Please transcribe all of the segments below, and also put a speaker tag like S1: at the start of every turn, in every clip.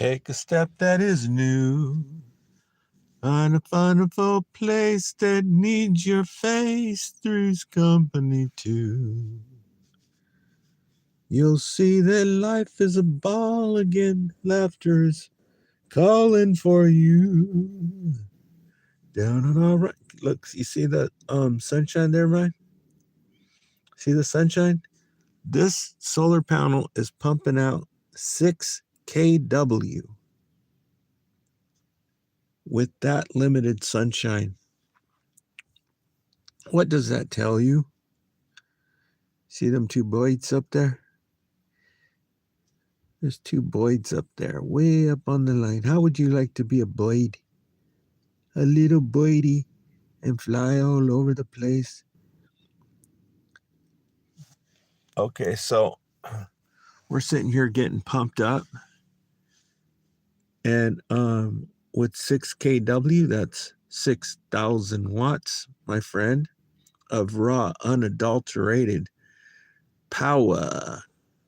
S1: Take a step that is new. Find a wonderful place that needs your face, three's company too. You'll see that life is a ball again. Laughter's calling for you. Down on all right. Look, you see that sunshine there, Ryan? See the sunshine? This solar panel is pumping out 6 kW with that limited sunshine. What does that tell you? See them two Boyds up there? There's two Boyds up there, way up on the line. How would you like to be a Boyd? A little Boydie and fly all over the place. Okay, so we're sitting here getting pumped up. And with 6 kW, that's 6,000 watts, my friend, of raw, unadulterated power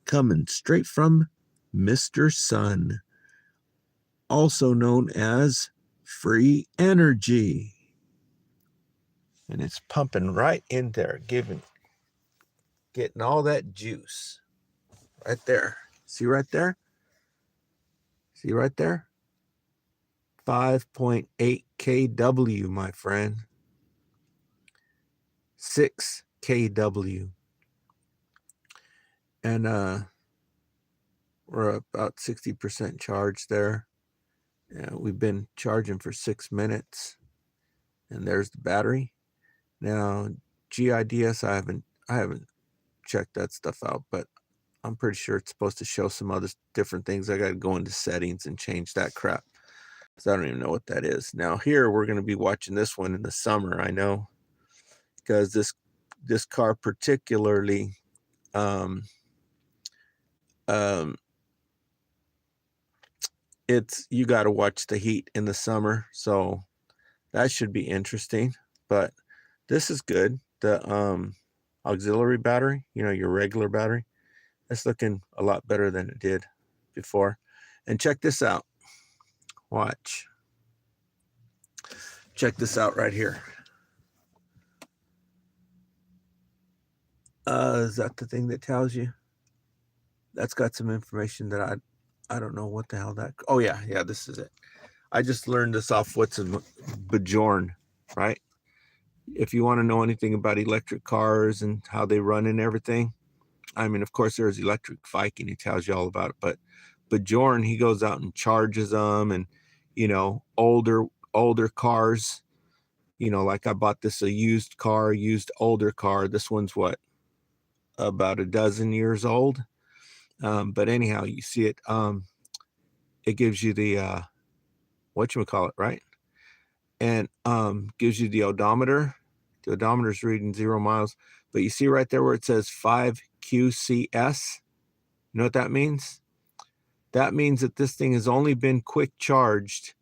S1: coming straight from Mr. Sun, also known as free energy. And it's pumping right in there, getting all that juice right there. See right there? See right there? 5.8 kW, my friend. 6 kW. And we're about 60% charged there. Yeah, we've been charging for 6 minutes. And there's the battery. Now, GIDS, I haven't checked that stuff out, but I'm pretty sure it's supposed to show some other different things. I got to go into settings and change that crap, because I don't even know what that is. Now here, we're going to be watching this one in the summer, I know, because this car particularly, you got to watch the heat in the summer, so that should be interesting. But this is good. The auxiliary battery, your regular battery, it's looking a lot better than it did before. And check this out. Watch. Check this out right here. Is that the thing that tells you? That's got some information that I don't know what the hell that. Oh yeah, this is it. I just learned this off what's a Bjorn, right? If you want to know anything about electric cars and how they run and everything, I mean, of course, there's Electric Viking. He tells you all about it. But Bjorn, he goes out and charges them, and older cars. Like I bought this a used older car. This one's what, about a dozen years old. But anyhow, you see it. It gives you the whatchamacallit, right? And gives you the odometer. The odometer's reading 0 miles. But you see right there where it says 5 QCS? You know what that means? That means that this thing has only been quick charged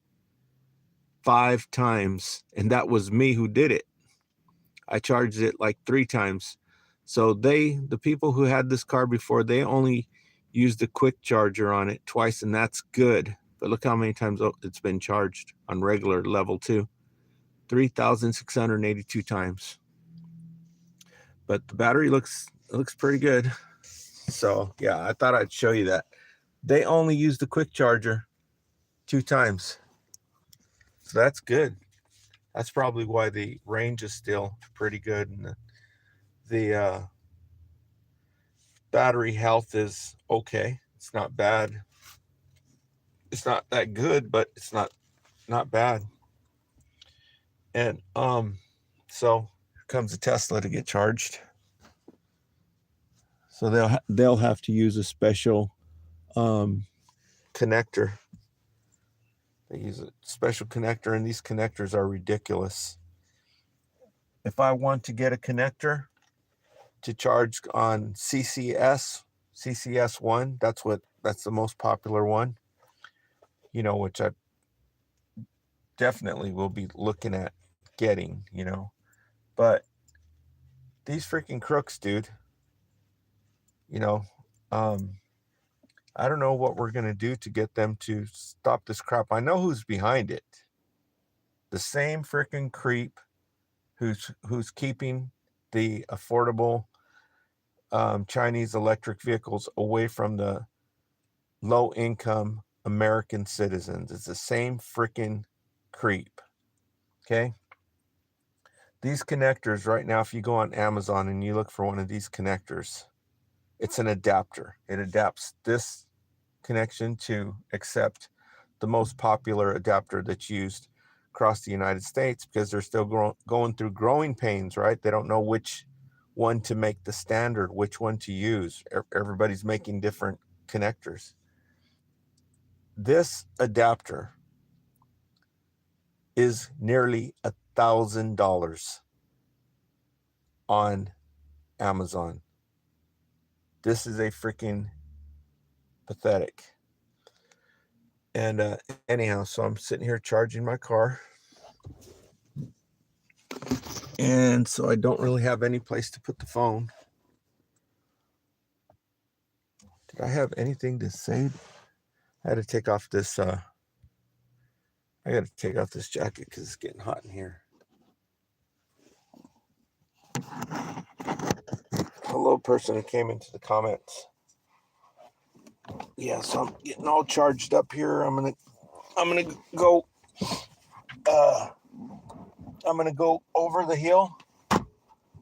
S1: 5 times. And that was me who did it. I charged it like 3 times. So the people who had this car before, they only used the quick charger on it twice, and that's good. But look how many times it's been charged on regular level 2. 3,682 times. But the battery looks pretty good. So yeah, I thought I'd show you that. They only use the quick charger 2 times. So that's good. That's probably why the range is still pretty good, and the battery health is okay. It's not bad. It's not that good, but it's not bad. And so here comes a Tesla to get charged. So they'll have to use a special connector. They use a special connector, and these connectors are ridiculous. If I want to get a connector to charge on CCS1, that's the most popular one, which I definitely will be looking at getting, but these freaking crooks, dude, I I don't know what we're going to do to get them to stop this crap. I know who's behind it. The same freaking creep who's keeping the affordable Chinese electric vehicles away from the low-income American citizens. It's the same freaking creep. Okay? These connectors right now, if you go on Amazon and you look for one of these connectors, it's an adapter. It adapts this connection to accept the most popular adapter that's used across the United States, because they're still going through growing pains, right? They don't know which one to make the standard, which one to use. Everybody's making different connectors. This adapter is nearly $1,000 on Amazon. This is a freaking pathetic. And anyhow, so I'm sitting here charging my car. And so I don't really have any place to put the phone. Did I have anything to say? I had to take off this, I got to take off this jacket because it's getting hot in here. Hello, person who came into the comments. Yeah, so I'm getting all charged up here. I'm gonna go I'm gonna go over the hill,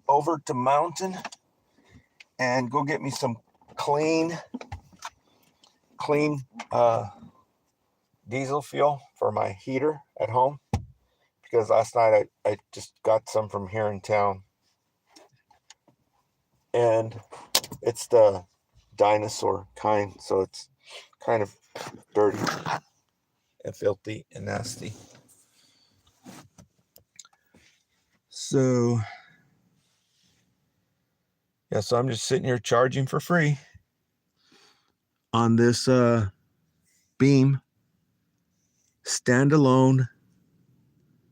S1: over to Mountain, and go get me some clean diesel fuel for my heater at home, because last night I just got some from here in town, and it's the dinosaur kind, so it's kind of dirty and filthy and nasty. So yeah, so I'm just sitting here charging for free on this Beam standalone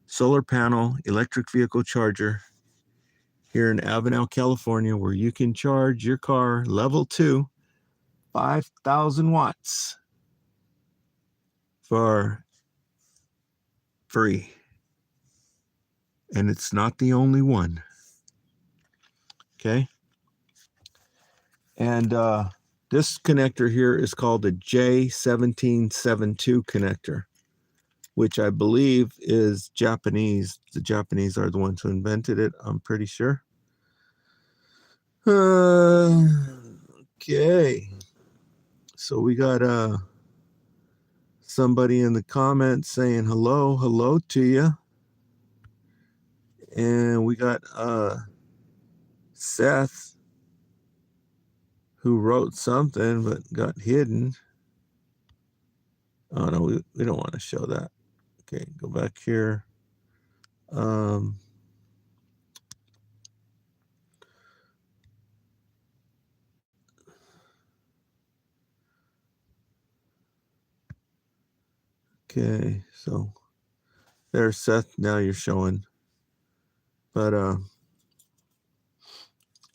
S1: solar panel electric vehicle charger here in Avenel, California, where you can charge your car level 2, 5,000 watts for free. And it's not the only one. Okay. And this connector here is called the J1772 connector, which I believe is Japanese. The Japanese are the ones who invented it, I'm pretty sure. Okay. So we got somebody in the comments saying hello to you. And we got Seth, who wrote something but got hidden. Oh no, we don't want to show that. Okay, go back here. Okay, so there's Seth. Now you're showing. But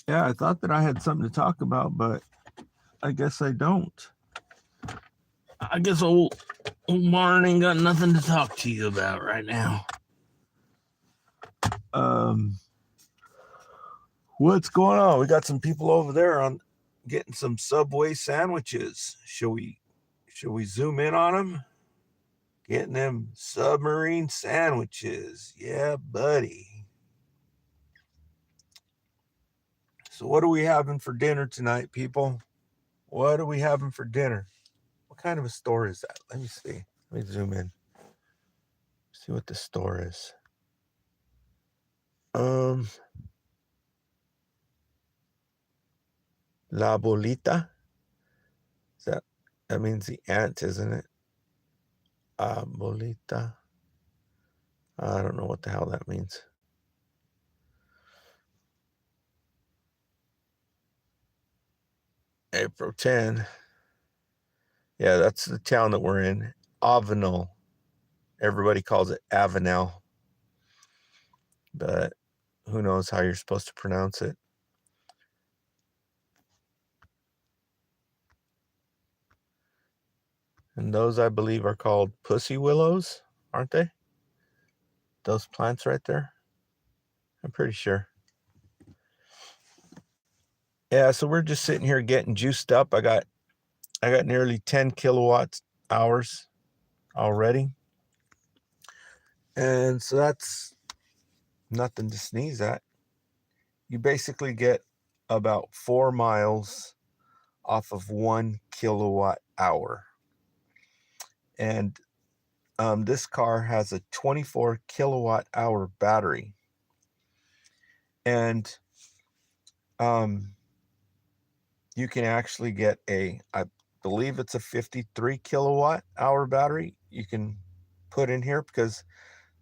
S1: yeah, I thought that I had something to talk about, but I guess I don't. I guess old Martin ain't got nothing to talk to you about right now. What's going on? We got some people over there on getting some Subway sandwiches. Should we zoom in on them? Getting them submarine sandwiches. Yeah, buddy. So what are we having for dinner tonight, people? What are we having for dinner? What kind of a store is that? Let me see. Let me zoom in. See what the store is. La Bolita. That means the ant, isn't it? Bolita. I don't know what the hell that means. April 10. Yeah, that's the town that we're in. Avenel. Everybody calls it Avenel. But who knows how you're supposed to pronounce it. And those, I believe, are called pussy willows, aren't they? Those plants right there. I'm pretty sure. Yeah, so we're just sitting here getting juiced up. I got nearly 10 kilowatt hours already. And so that's nothing to sneeze at. You basically get about 4 miles off of 1 kilowatt hour. And this car has a 24 kilowatt hour battery. And you can actually get I believe it's a 53 kilowatt hour battery you can put in here, because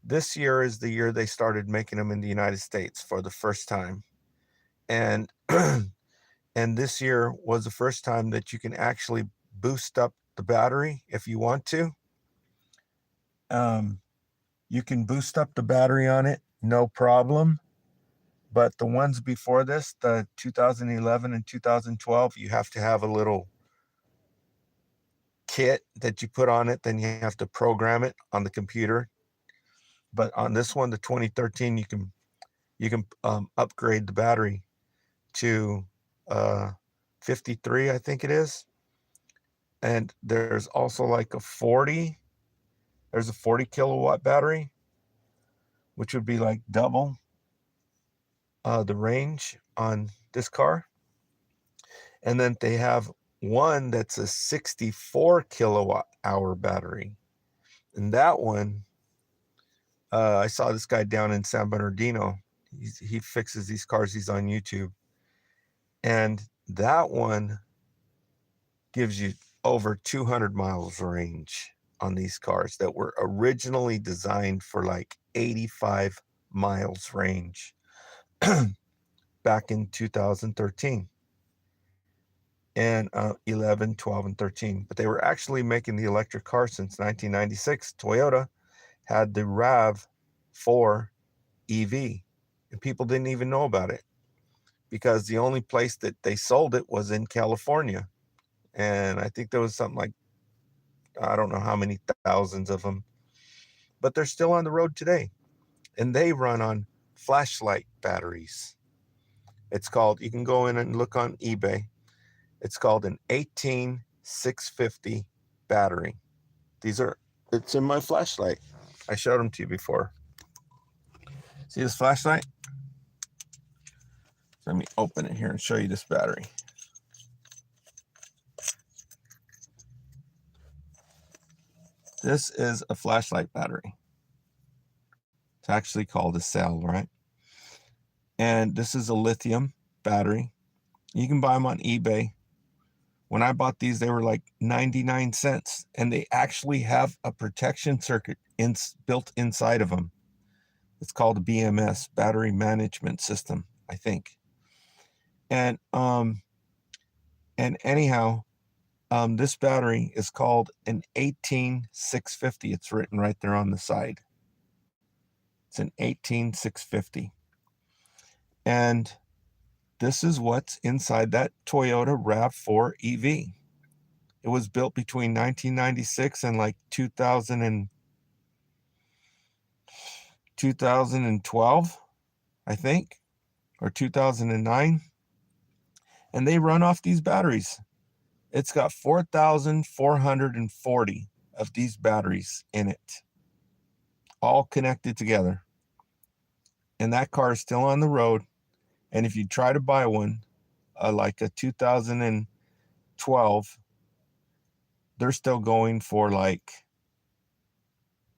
S1: this year is the year they started making them in the United States for the first time. And and this year was the first time that you can actually boost up the battery if you want to. You can boost up the battery on it, no problem. But the ones before this, the 2011 and 2012, you have to have a little kit that you put on it. Then you have to program it on the computer. But on this one, the 2013, you can upgrade the battery to 53, I think it is. And there's also like a 40. There's a 40 kilowatt battery, which would be like double the range on this car. And then they have one that's a 64 kilowatt hour battery. And that one, I saw this guy down in San Bernardino. He fixes these cars. He's on YouTube. And that one gives you over 200 miles range on these cars that were originally designed for like 85 miles range back in 2013 and 11, 12, and 13. But they were actually making the electric car since 1996. Toyota had the RAV4 EV, and people didn't even know about it because the only place that they sold it was in California. And I think there was something like, I don't know how many thousands of them, but they're still on the road today. And they run on flashlight batteries. It's called, you can go in and look on eBay. It's called an 18650 battery. It's in my flashlight. I showed them to you before. See this flashlight? Let me open it here and show you this battery. This is a flashlight battery. It's actually called a cell, right? And this is a lithium battery. You can buy them on eBay. When I bought these, they were like 99 cents. And they actually have a protection circuit built inside of them. It's called a BMS, Battery Management System, I think. And anyhow, this battery is called an 18650. It's written right there on the side. It's an 18650. And this is what's inside that Toyota RAV4 EV. It was built between 1996 and like 2012, I think, or 2009. And they run off these batteries. It's got 4,440 of these batteries in it, all connected together. And that car is still on the road. And if you try to buy one, like a 2012, they're still going for like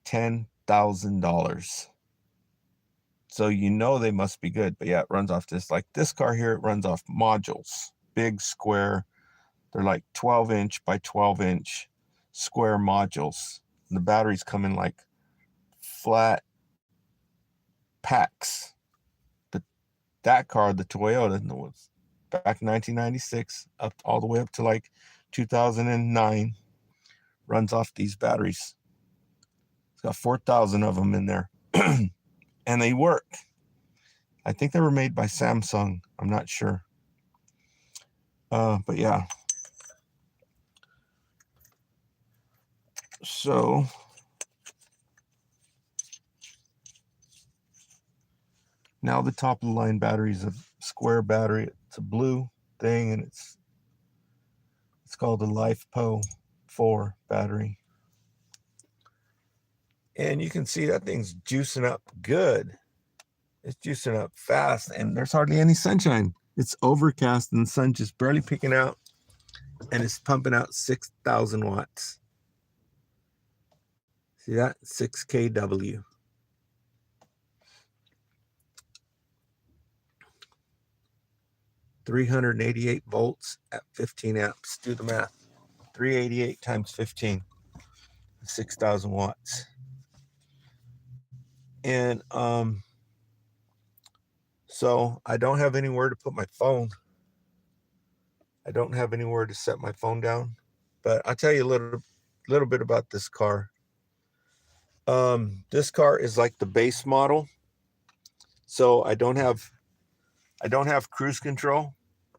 S1: $10,000. So you know they must be good. But yeah, it runs off this car here, it runs off modules, big square. They're like 12-inch by 12-inch square modules. And the batteries come in like flat packs. But that car, the Toyota, was back in 1996, all the way up to like 2009, runs off these batteries. It's got 4,000 of them in there. And they work. I think they were made by Samsung. I'm not sure. But yeah. So now the top of the line battery is a square battery. It's a blue thing, and it's called a LifePo 4 battery. And you can see that thing's juicing up good. It's juicing up fast, and there's hardly any sunshine. It's overcast and the sun just barely peeking out, and it's pumping out 6,000 watts. See that? 6 kW. $388 volts at 15 amps. Do the math. 388 times 15. 6,000 watts. And so I don't have anywhere to put my phone. I don't have anywhere to set my phone down. But I'll tell you a little bit about this car. This car is like the base model. So I don't have cruise control,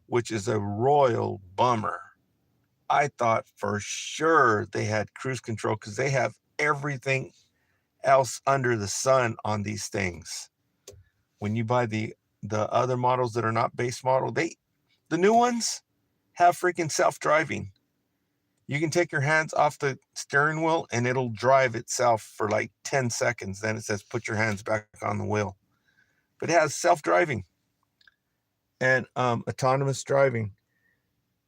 S1: which is a royal bummer. I thought for sure they had cruise control because they have everything else under the sun on these things. When you buy the other models that are not base model, the new ones have freaking self-driving. You can take your hands off the steering wheel and it'll drive itself for like 10 seconds. Then it says, put your hands back on the wheel. But it has self-driving and autonomous driving.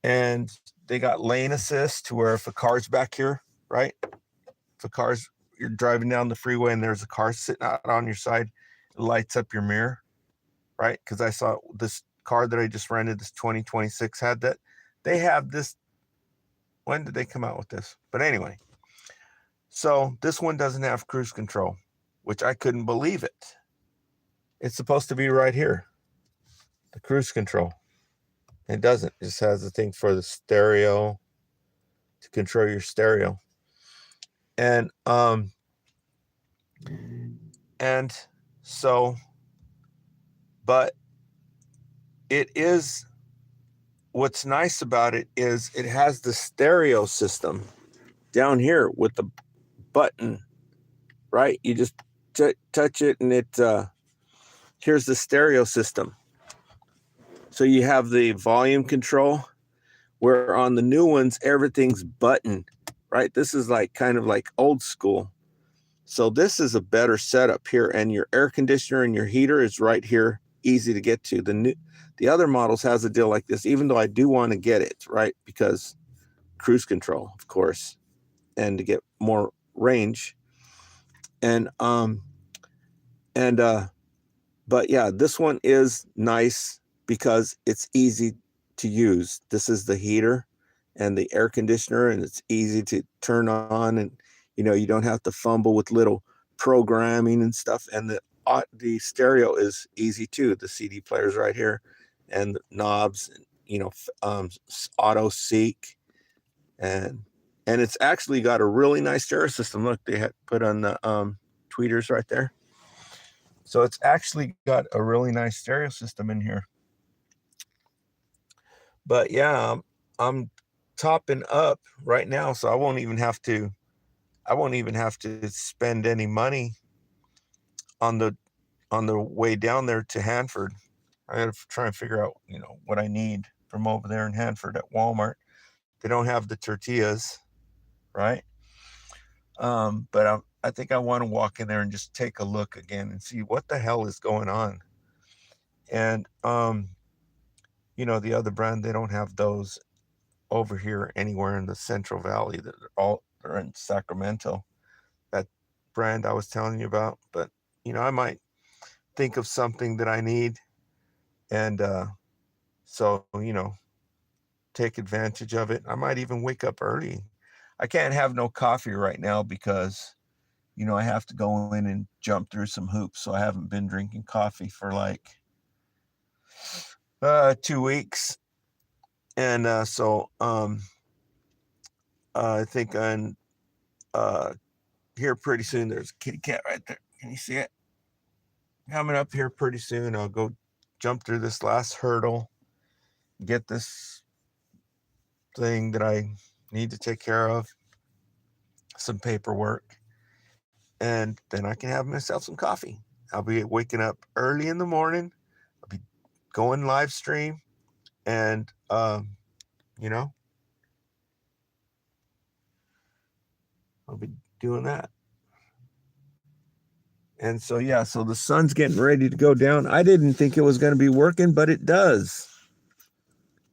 S1: And they got lane assist to where if a car's back here, right? If you're driving down the freeway and there's a car sitting out on your side, it lights up your mirror, right? Because I saw this car that I just rented, this 2026 had that. They have this. When did they come out with this? But anyway, so this one doesn't have cruise control, which I couldn't believe it. It's supposed to be right here, the cruise control. It doesn't. It just has the thing for the stereo, to control your stereo. And so, but it is, what's nice about it is it has the stereo system down here with the button, right? You just touch it and it, here's the stereo system. So you have the volume control, where on the new ones, everything's button, right? This is like kind of like old school. So this is a better setup here, and your air conditioner and your heater is right here, easy to get to. The other models has a deal like this, even though I do want to get it, right? Because cruise control, of course, and to get more range. But yeah, this one is nice because it's easy to use. This is the heater and the air conditioner, and it's easy to turn on, and you don't have to fumble with little programming and stuff. And the stereo is easy too. The CD player's right here, and the knobs, auto seek, and it's actually got a really nice stereo system. Look, they had put on the tweeters right there. So it's actually got a really nice stereo system in here. But yeah, I'm topping up right now, so I won't even have to spend any money on the way down there to Hanford. I got to try and figure out, what I need from over there in Hanford at Walmart. They don't have the tortillas, right? But I think I want to walk in there and just take a look again and see what the hell is going on. And the other brand, they don't have those over here anywhere in the Central Valley. They're in Sacramento. That brand I was telling you about. But I might think of something that I need, and so take advantage of it. I might even wake up early. I can't have no coffee right now because I have to go in and jump through some hoops. So I haven't been drinking coffee for like 2 weeks. And so I think I'm here pretty soon. There's a kitty cat right there. Can you see it? Coming up here pretty soon. I'll go jump through this last hurdle, get this thing that I need to take care of, some paperwork, and then I can have myself some coffee. I'll be waking up early in the morning. I'll be going live stream, and you know, I'll be doing that. And so, yeah, so the sun's getting ready to go down. I didn't think it was going to be working, but it does.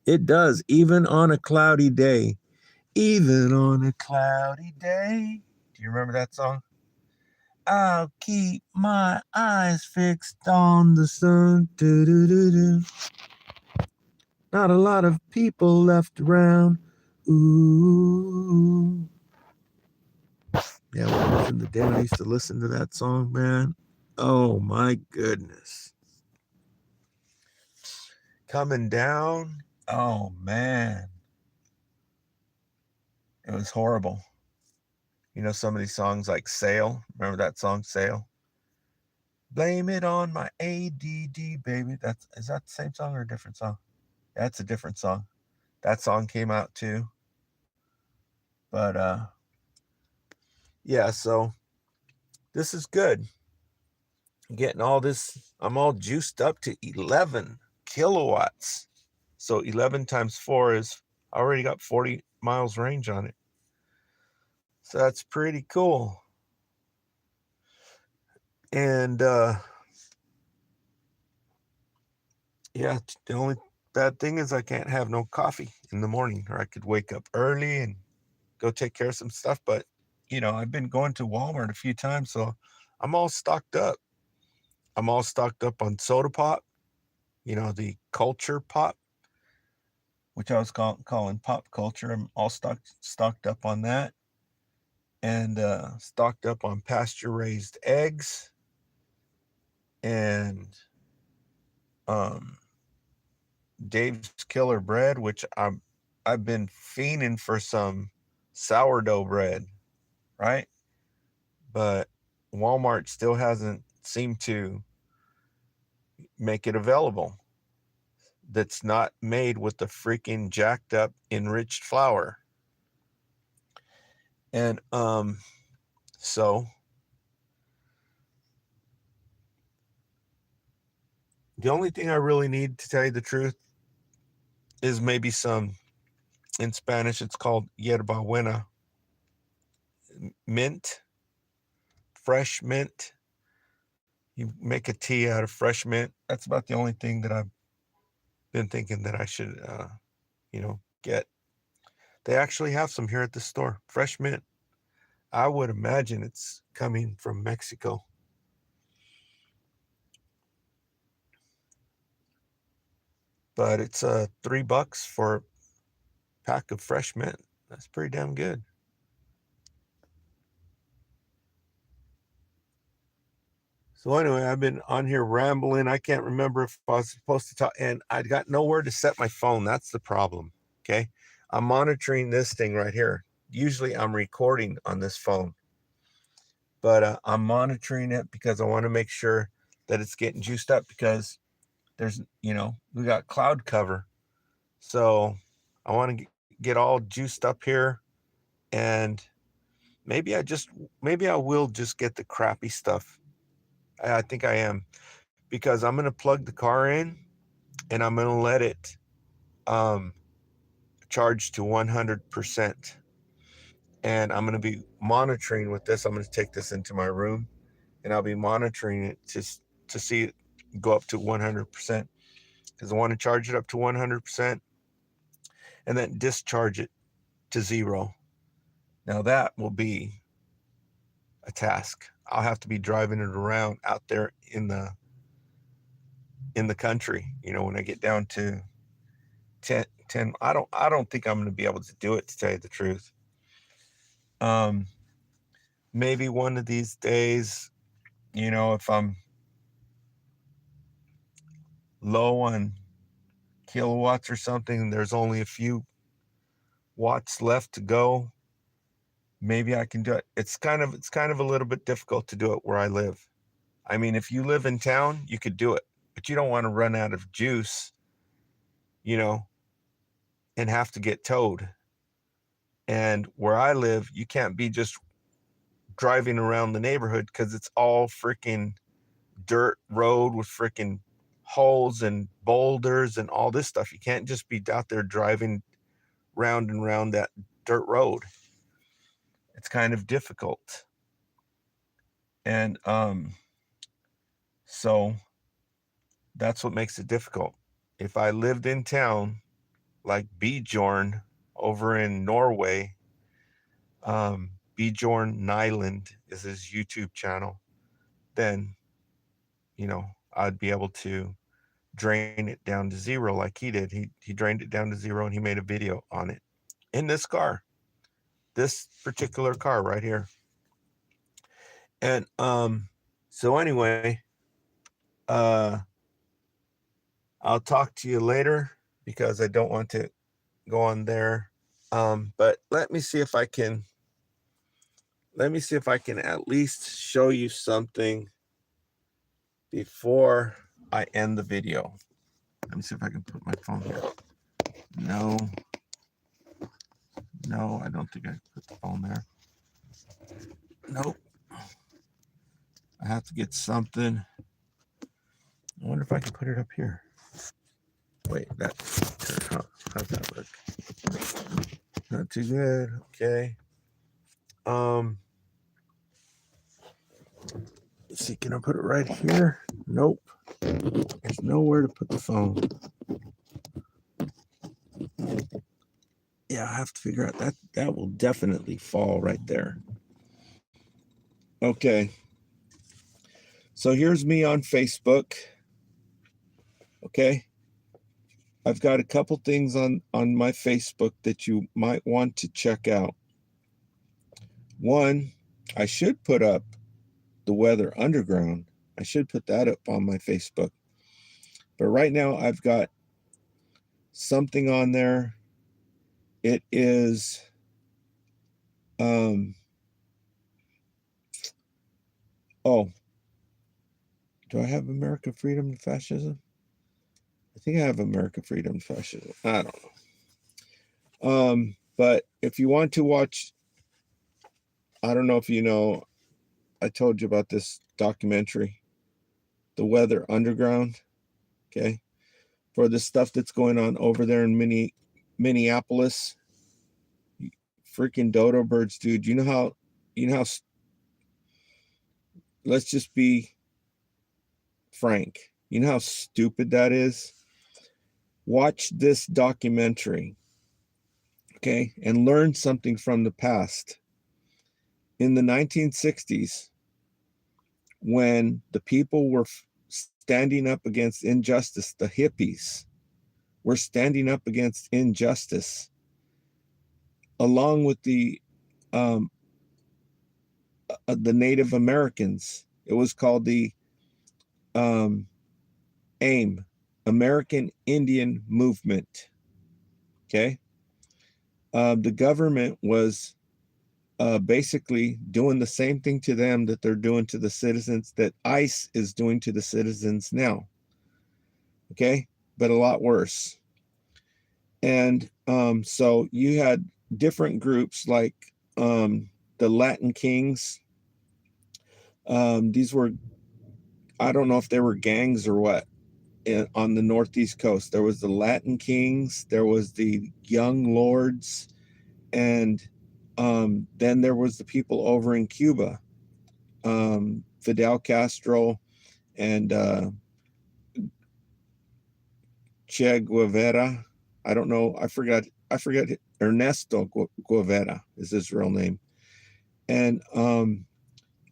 S1: It does, even on a cloudy day. Even on a cloudy day. Do you remember that song? I'll keep my eyes fixed on the sun. Do-do-do-do. Not a lot of people left around. Ooh. Yeah, when I was in the den, I used to listen to that song, man. Oh my goodness. Coming down. Oh man. It was horrible. You know, some of these songs like Sail. Remember that song, Sail? Blame it on my ADD, baby. Is that the same song or a different song? That's a different song. That song came out too. But yeah, so this is good. Getting all this, I'm all juiced up to 11 kilowatts. So 11 times 4 is, I already got 40 miles range on it. So that's pretty cool. And yeah, the only bad thing is I can't have no coffee in the morning, or I could wake up early and go take care of some stuff. But, you know, I've been going to Walmart a few times, so I'm all stocked up. I'm all stocked up on soda pop, you know, the culture pop, which I was calling pop culture. I'm all stocked up on that, and stocked up on pasture-raised eggs, and Dave's Killer Bread, which I've been fiending for some sourdough bread, right? But Walmart still hasn't seemed to make it available. That's not made with the freaking jacked up enriched flour. And so the only thing I really need, to tell you the truth, is maybe some, in Spanish it's called yerba buena, mint, fresh mint. You make a tea out of fresh mint. That's about the only thing that I've been thinking that I should get. They actually have some here at the store, fresh mint. I would imagine it's coming from Mexico. But it's $3 for a pack of fresh mint. That's pretty damn good. So anyway, I've been on here rambling. I can't remember if I was supposed to talk, and I got nowhere to set my phone. That's the problem. Okay. I'm monitoring this thing right here. Usually I'm recording on this phone, but I'm monitoring it because I want to make sure that it's getting juiced up, because there's, we got cloud cover. So I want to get all juiced up here, and maybe I will just get the crappy stuff. I think I am, because I'm going to plug the car in and I'm going to let it charge to 100%. And I'm going to be monitoring with this. I'm going to take this into my room and I'll be monitoring it to see it go up to 100%, because I want to charge it up to 100% and then discharge it to 0. Now that will be a task. I'll have to be driving it around out there in the country, when I get down to 10. I don't think I'm going to be able to do it, to tell you the truth. Maybe one of these days, if I'm low on kilowatts or something, there's only a few watts left to go, maybe I can do it. It's kind of a little bit difficult to do it where I live. I mean, if you live in town, you could do it, but you don't want to run out of juice, and have to get towed. And where I live, you can't be just driving around the neighborhood because it's all freaking dirt road with freaking holes and boulders and all this stuff. You can't just be out there driving round and round that dirt road. It's kind of difficult. And so that's what makes it difficult. If I lived in town like Bjorn over in Norway, Bjorn Nyland is his YouTube channel, then, you know, I'd be able to drain it down to zero like he did. He drained it down to zero and he made a video on it in this car, this particular car right here. And so anyway, I'll talk to you later because I don't want to go on there. But let me see if I can at least show you something before I end the video. Let me see if I can put my phone here. No, I don't think I put the phone there. Nope. I have to get something. I wonder if I can put it up here. Wait, how's that look? Not too good. Okay. Let's see, can I put it right here? Nope. There's nowhere to put the phone. Yeah, I have to figure out that will definitely fall right there. Okay. So here's me on Facebook. Okay. I've got a couple things on my Facebook that you might want to check out. One, I should put up the Weather Underground. I should put that up on my Facebook. But right now I've got something on there. It is oh, do I have America, Freedom, and Fascism? I think I have America, Freedom, and Fascism. I don't know. But if you want to watch, I don't know if you know, I told you about this documentary, The Weather Underground, okay? For the stuff that's going on over there in Minneapolis. Freaking dodo birds, dude. You know how, let's just be frank. You know how stupid that is? Watch this documentary, okay, and learn something from the past. In the 1960s, when the people were standing up against injustice, the hippies were standing up against injustice, along with the Native Americans. It was called the AIM, American Indian Movement. Okay. The government was basically doing the same thing to them that they're doing to the citizens, that ICE is doing to the citizens now. Okay. But a lot worse. And so you had different groups like the Latin Kings. These were, I don't know if they were gangs or what, on the Northeast coast. There was the Latin Kings, there was the Young Lords, and then there was the people over in Cuba, Fidel Castro and Che Guevara. I don't know. I forgot. Ernesto Guevara is his real name. And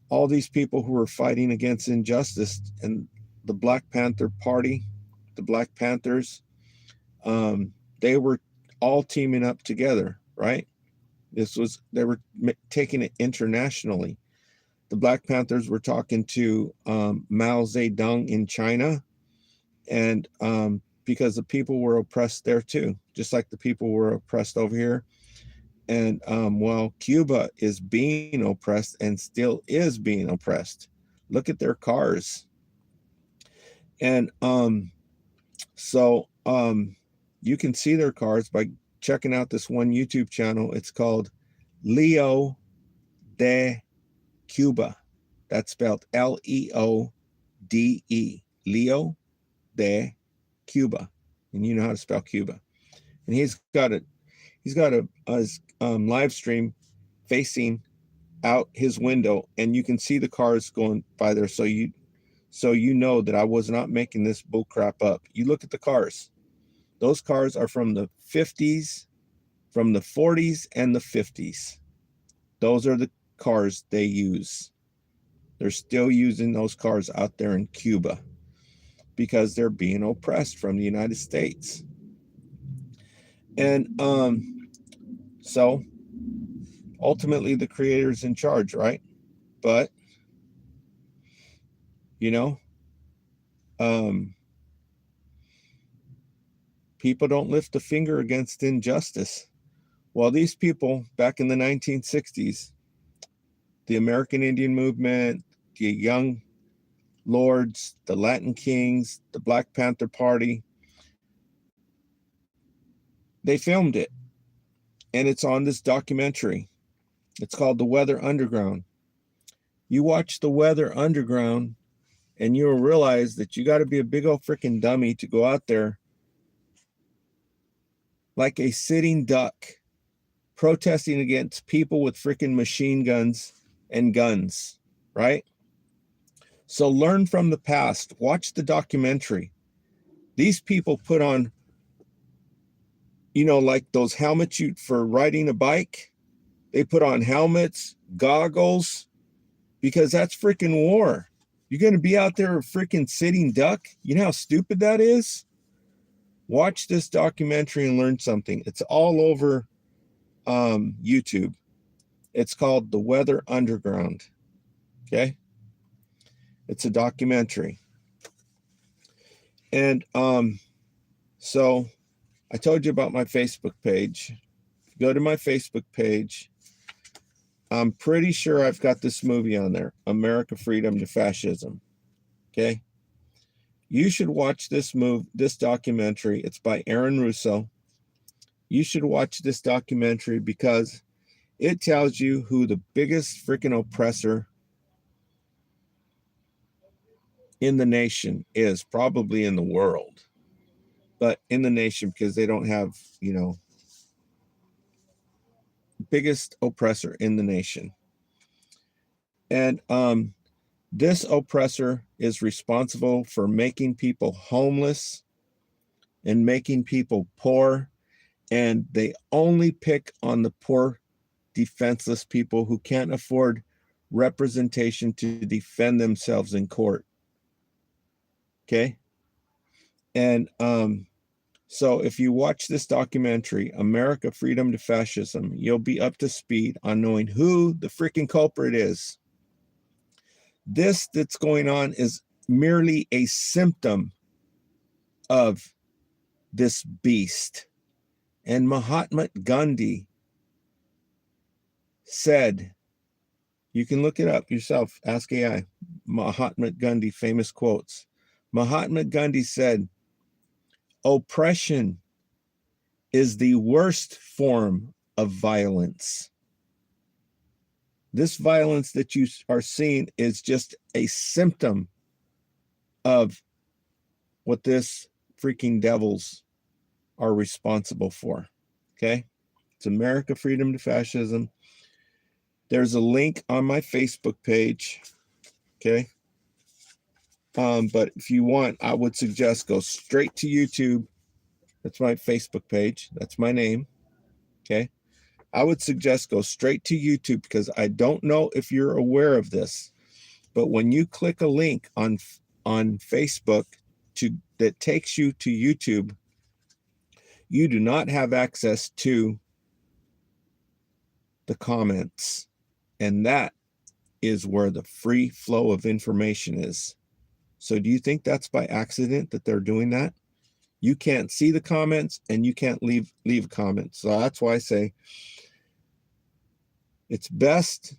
S1: all these people who were fighting against injustice, and the Black Panther Party, the Black Panthers, they were all teaming up together, right? They were taking it internationally. The Black Panthers were talking to Mao Zedong in China, and because the people were oppressed there too, just like the people were oppressed over here. And while Cuba is being oppressed and still is being oppressed, look at their cars. And so you can see their cars by checking out this one YouTube channel. It's called Leo de Cuba. That's spelled Leode. Leo de Cuba. And you know how to spell Cuba. And he's got a live stream facing out his window, and you can see the cars going by there. So you know that I was not making this bull crap up. You look at the cars. Those cars are from the 50s, from the 40s and the 50s. Those are the cars they use. They're still using those cars out there in Cuba because they're being oppressed from the United States. And so ultimately the creator's in charge, right? But you know, people don't lift a finger against injustice. Well, these people back in the 1960s, the American Indian movement, the Young Lords, the Latin Kings, the Black Panther Party, they filmed it. And it's on this documentary. It's called The Weather Underground. You watch The Weather Underground and you'll realize that you got to be a big old freaking dummy to go out there like a sitting duck protesting against people with freaking machine guns and guns, right? So learn from the past. Watch the documentary. These people put on, you know, like those helmets for riding a bike. They put on helmets, goggles, because that's freaking war. You're going to be out there a freaking sitting duck? You know how stupid that is? Watch this documentary and learn something. It's all over YouTube. It's called The Weather Underground. Okay? It's a documentary. And so I told you about my Facebook page. Go to my Facebook page. I'm pretty sure I've got this movie on there, America Freedom to Fascism. Okay? You should watch this documentary. It's by Aaron Russo. You should watch this documentary because it tells you who the biggest freaking oppressor in the nation is, probably in the world, but in the nation, because they don't have, you know, biggest oppressor in the nation. And this oppressor is responsible for making people homeless and making people poor. And they only pick on the poor, defenseless people who can't afford representation to defend themselves in court. Okay? And so if you watch this documentary, America Freedom to Fascism, you'll be up to speed on knowing who the freaking culprit is. This that's going on is merely a symptom of this beast. And Mahatma Gandhi said, you can look it up yourself, ask AI, Mahatma Gandhi, famous quotes. Mahatma Gandhi said, oppression is the worst form of violence. This violence that you are seeing is just a symptom of what this freaking devils are responsible for. Okay? It's America Freedom to Fascism. There's a link on my Facebook page. Okay? But if you want, I would suggest go straight to YouTube. That's my Facebook page. That's my name. Okay? I would suggest go straight to YouTube because I don't know if you're aware of this, but when you click a link on Facebook that takes you to YouTube, you do not have access to the comments. And that is where the free flow of information is. So do you think that's by accident that they're doing that? You can't see the comments and you can't leave comments. So that's why I say it's best,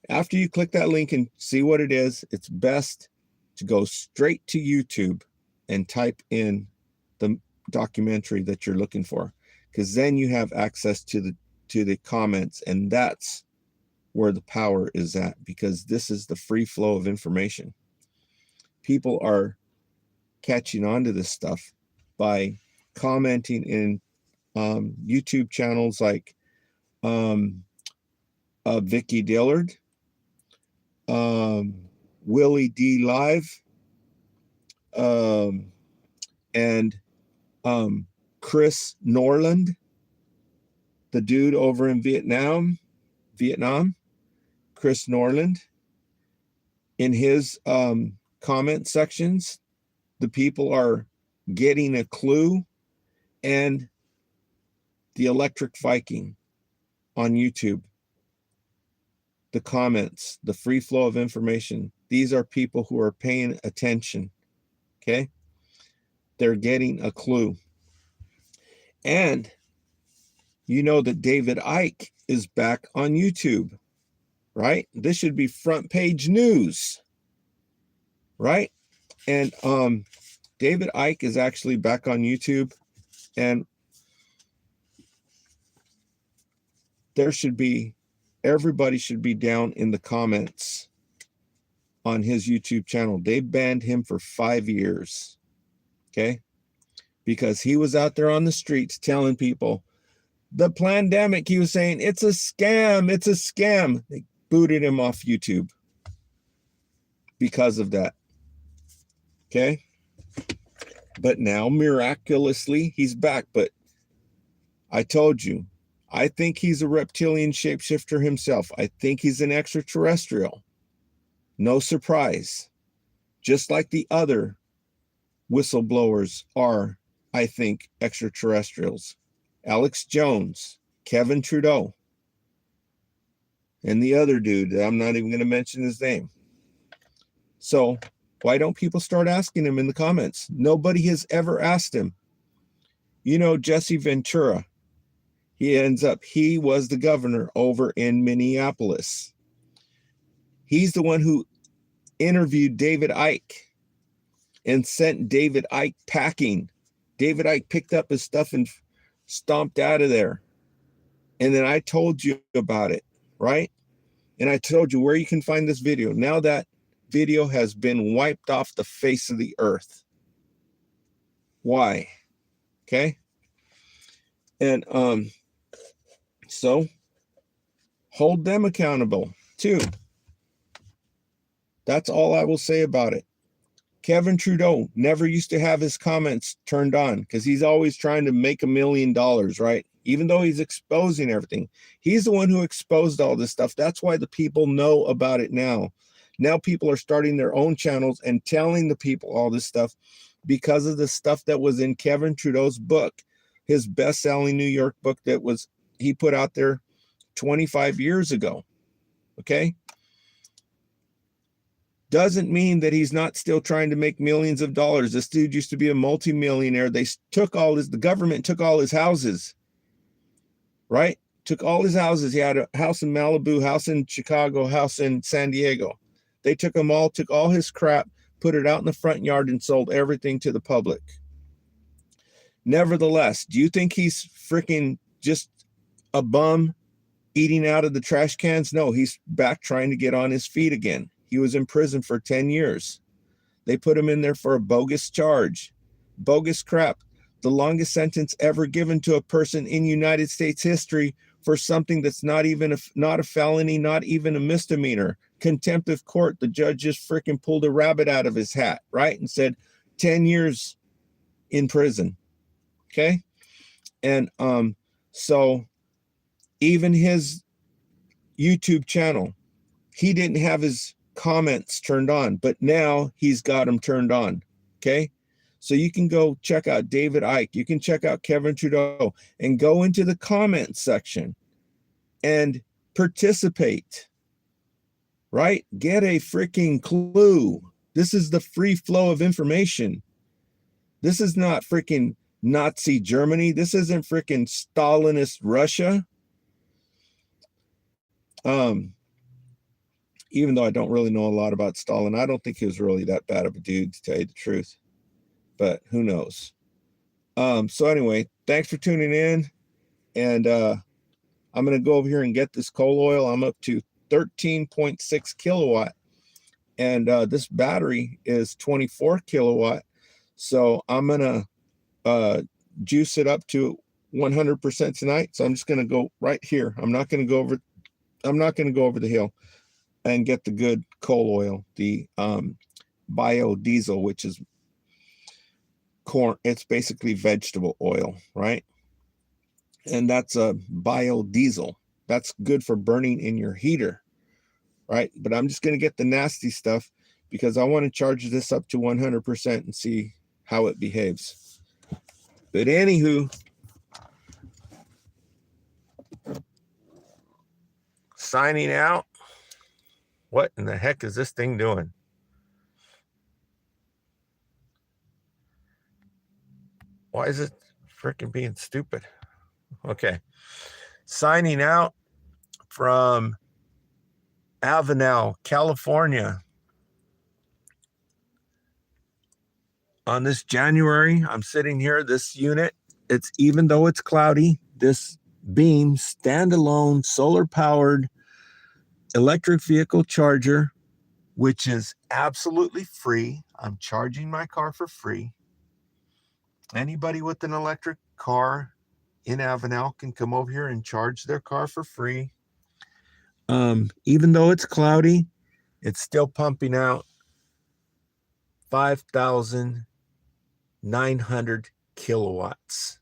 S1: after you click that link and see what it is, it's best to go straight to YouTube and type in the documentary that you're looking for, because then you have access to the comments, and that's where the power is at, because this is the free flow of information. People are catching on to this stuff by commenting in YouTube channels like Vicky Dillard, Willie D Live, and Chris Norland, the dude over in Vietnam, Chris Norland. In his comment sections, the people are getting a clue. And the Electric Viking on YouTube, the comments, the free flow of information. These are people who are paying attention. Okay? They're getting a clue. And you know that David Icke is back on YouTube, right? This should be front page news, right? And David Icke is actually back on YouTube, and everybody should be down in the comments on his YouTube channel. They banned him for 5 years, okay? Because he was out there on the streets telling people, the pandemic, he was saying, it's a scam, it's a scam. They booted him off YouTube because of that, okay? But now, miraculously, he's back. But I told you, I think he's a reptilian shapeshifter himself. I think he's an extraterrestrial. No surprise. Just like the other whistleblowers are, I think, extraterrestrials. Alex Jones, Kevin Trudeau, and the other dude that I'm not even going to mention his name. So why don't people start asking him in the comments? Nobody has ever asked him. You know, Jesse Ventura, he was the governor over in Minneapolis. He's the one who interviewed David Icke and sent David Icke packing. David Icke picked up his stuff and stomped out of there. And then I told you about it, right? And I told you where you can find this video. Now that video has been wiped off the face of the earth. Why? Okay? And so hold them accountable too. That's all I will say about it. Kevin Trudeau never used to have his comments turned on because he's always trying to make $1 million, right? Even though he's exposing everything. He's the one who exposed all this stuff. That's why the people know about it now. Now people are starting their own channels and telling the people all this stuff because of the stuff that was in Kevin Trudeau's book, his best-selling New York book that he put out there 25 years ago, okay? Doesn't mean that he's not still trying to make millions of dollars. This dude used to be a multimillionaire. The government took all his houses, right? Took all his houses. He had a house in Malibu, house in Chicago, house in San Diego. They took them all, took all his crap, put it out in the front yard and sold everything to the public. Nevertheless, do you think he's freaking just a bum eating out of the trash cans? No, he's back trying to get on his feet again. He was in prison for 10 years. They put him in there for a bogus charge. Bogus crap. The longest sentence ever given to a person in United States history for something that's not a felony, not even a misdemeanor. Contempt of court. The judge just freaking pulled a rabbit out of his hat, right? And said 10 years in prison. Okay? And so even his YouTube channel, he didn't have his comments turned on, but now he's got them turned on. Okay? So you can go check out David Icke. You can check out Kevin Trudeau and go into the comments section and participate, right? Get a freaking clue. This is the free flow of information. This is not freaking Nazi Germany. This isn't freaking Stalinist Russia. Even though I don't really know a lot about Stalin, I don't think he was really that bad of a dude, to tell you the truth. But who knows? So anyway, thanks for tuning in. And I'm going to go over here and get this coal oil. I'm up to 13.6 kilowatt. And this battery is 24 kilowatt. So I'm going to juice it up to 100% tonight. So I'm just going to go right here. I'm not going to go over the hill and get the good coal oil, the biodiesel, which is corn. It's basically vegetable oil, right? And that's a biodiesel. That's good for burning in your heater, right? But I'm just going to get the nasty stuff because I want to charge this up to 100% and see how it behaves. But anywho, signing out. What in the heck is this thing doing? Why is it freaking being stupid? Okay. Signing out from Avenel, California. On this January, I'm sitting here, this unit, it's, even though it's cloudy, this Beam standalone solar powered electric vehicle charger, which is absolutely free. I'm charging my car for free. Anybody with an electric car in Avenel can come over here and charge their car for free. Even though it's cloudy, it's still pumping out 5,900 kilowatts.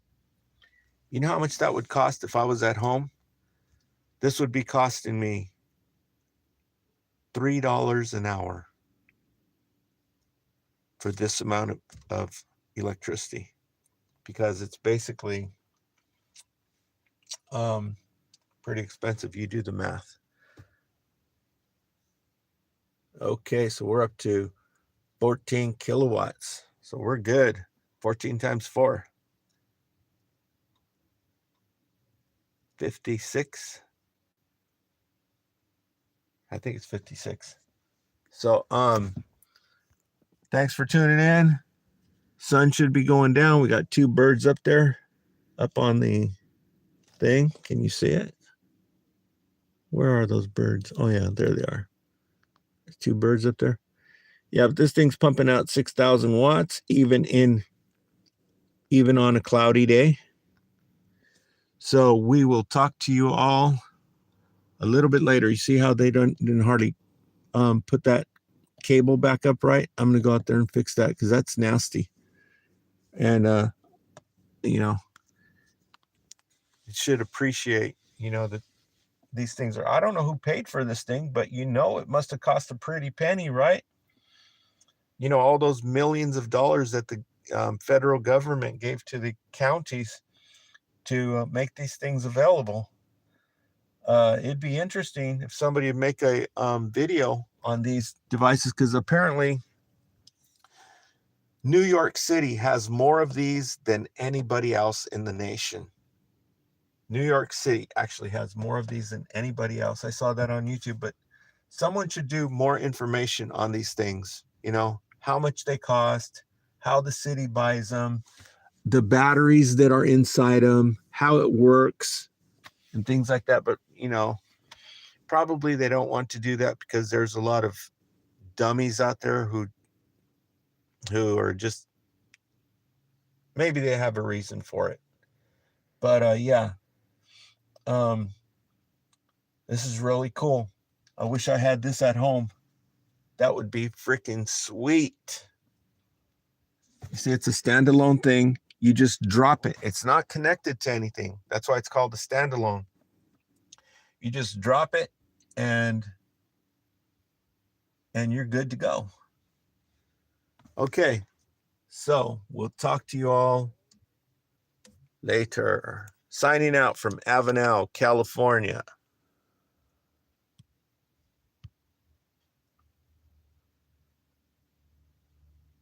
S1: You know how much that would cost if I was at home? This would be costing me $3 an hour for this amount of electricity, because it's basically pretty expensive. You do the math. Okay, so we're up to 14 kilowatts. So we're good. 14 times 4. 56. I think it's 56. So thanks for tuning in. Sun should be going down. We got 2 birds up there, up on the thing. Can you see it? Where are those birds? Oh yeah, there they are. There's 2 birds up there. Yeah, but this thing's pumping out 6,000 watts even on a cloudy day. So we will talk to you all a little bit later. You see how they didn't hardly put that cable back up right? I'm gonna go out there and fix that because that's nasty. And you know, it should appreciate, you know, that these things are, I don't know who paid for this thing, but you know, it must have cost a pretty penny, right? You know, all those millions of dollars that the federal government gave to the counties to make these things available. It'd be interesting if somebody would make a video on these devices, because apparently New York City has more of these than anybody else in the nation. New York City actually has more of these than anybody else. I saw that on YouTube, but someone should do more information on these things. You know, how much they cost, how the city buys them, the batteries that are inside them, how it works, and things like that. But, you know, probably they don't want to do that because there's a lot of dummies out there who are just, maybe they have a reason for it. But yeah, this is really cool. I wish I had this at home. That would be freaking sweet. You see, it's a standalone thing. You just drop it. It's not connected to anything. That's why it's called a standalone. You just drop it and you're good to go. Okay, so we'll talk to you all later. Signing out from Avenel, California.